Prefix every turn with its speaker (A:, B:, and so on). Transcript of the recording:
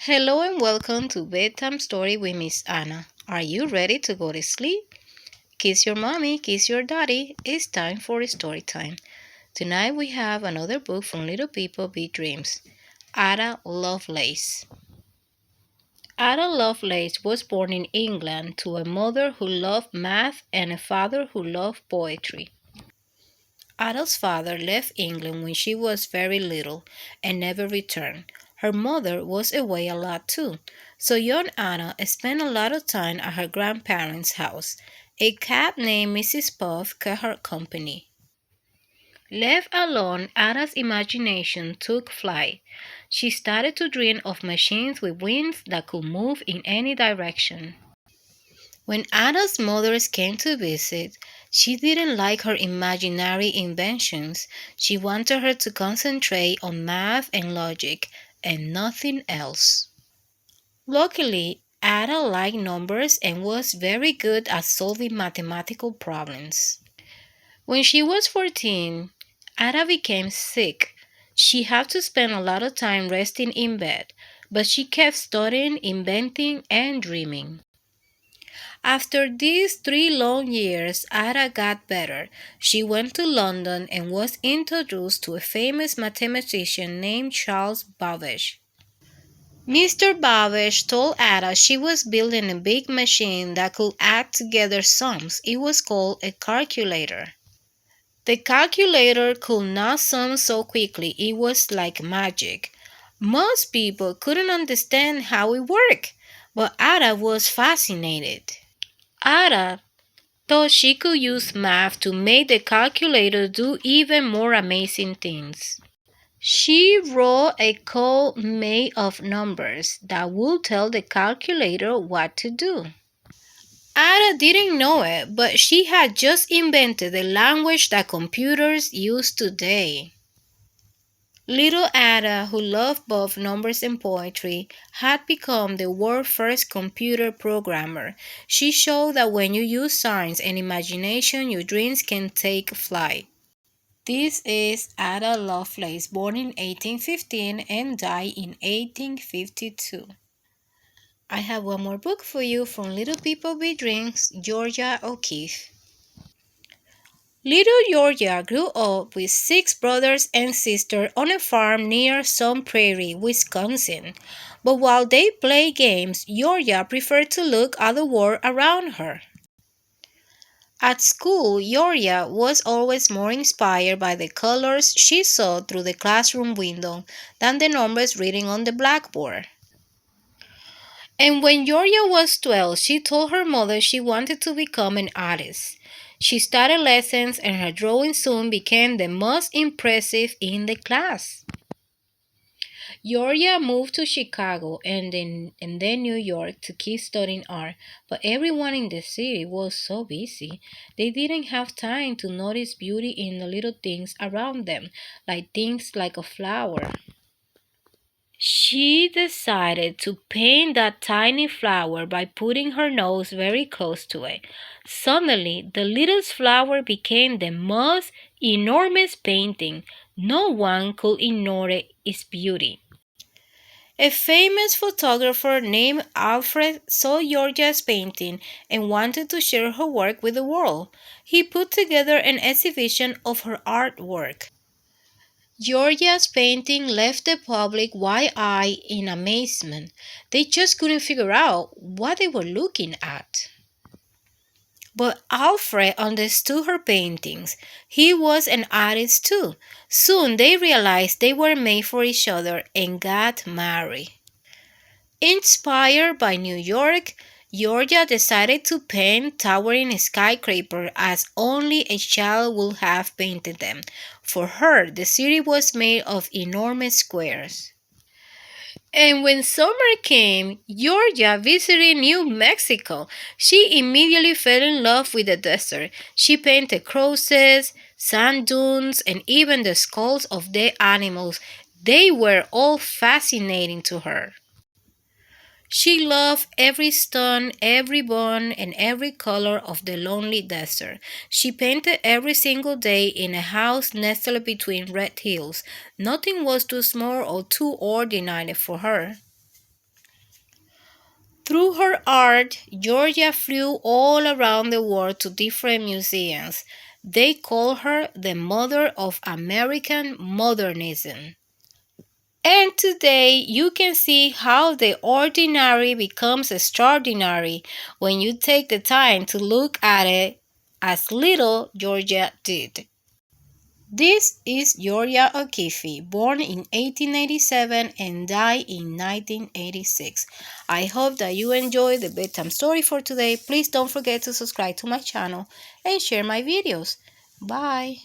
A: Hello and welcome to Bedtime Story with Miss Anna. Are you ready to go to sleep? Kiss your mommy, kiss your daddy. It's time for story time. Tonight we have another book from Little People Big Dreams. Ada Lovelace. Ada Lovelace was born in England to a mother who loved math and a father who loved poetry. Ada's father left England when she was very little and never returned. Her mother was away a lot too, so young Ada spent a lot of time at her grandparents' house. A cat named Mrs. Puff kept her company. Left alone, Ada's imagination took flight. She started to dream of machines with wings that could move in any direction. When Ada's mothers came to visit, she didn't like her imaginary inventions. She wanted her to concentrate on math and logic and nothing else. Luckily, Ada liked numbers and was very good at solving mathematical problems. When she was 14, Ada became sick. She had to spend a lot of time resting in bed, but she kept studying, inventing, and dreaming. After these 3 long years, Ada got better. She went to London and was introduced to a famous mathematician named Charles Babbage. Mr. Babbage told Ada she was building a big machine that could add together sums. It was called a calculator. The calculator could not sum so quickly, it was like magic. Most people couldn't understand how it worked, but Ada was fascinated. Ada thought she could use math to make the calculator do even more amazing things. She wrote a code made of numbers that would tell the calculator what to do. Ada didn't know it, but she had just invented the language that computers use today. Little Ada, who loved both numbers and poetry, had become the world's first computer programmer. She showed that when you use science and imagination, your dreams can take flight. This is Ada Lovelace, born in 1815 and died in 1852. I have one more book for you from Little People Big Dreams, Georgia O'Keeffe. Little Georgia grew up with 6 brothers and sisters on a farm near Sun Prairie, Wisconsin. But while they played games, Georgia preferred to look at the world around her. At school, Georgia was always more inspired by the colors she saw through the classroom window than the numbers written on the blackboard. And when Georgia was 12, she told her mother she wanted to become an artist. She started lessons and her drawing soon became the most impressive in the class. Georgia moved to Chicago and then New York to keep studying art, but everyone in the city was so busy. They didn't have time to notice beauty in the little things around them, like things like a flower. She decided to paint that tiny flower by putting her nose very close to it. Suddenly, the littlest flower became the most enormous painting. No one could ignore its beauty. A famous photographer named Alfred saw Georgia's painting and wanted to share her work with the world. He put together an exhibition of her artwork. Georgia's painting left the public wide-eyed in amazement. They just couldn't figure out what they were looking at. But Alfred understood her paintings. He was an artist too. Soon they realized they were made for each other and got married. Inspired by New York, Georgia decided to paint towering skyscrapers as only a child would have painted them. For her, the city was made of enormous squares. And when summer came, Georgia visited New Mexico. She immediately fell in love with the desert. She painted crosses, sand dunes, and even the skulls of dead animals. They were all fascinating to her. She loved every stone, every bone, and every color of the lonely desert. She painted every single day in a house nestled between red hills. Nothing was too small or too ordinary for her. Through her art, Georgia flew all around the world to different museums. They call her the mother of American modernism. And today you can see how the ordinary becomes extraordinary when you take the time to look at it as little Georgia did. This is Georgia O'Keeffe, born in 1887 and died in 1986. I hope that you enjoyed the bedtime story for today. Please don't forget to subscribe to my channel and share my videos. Bye.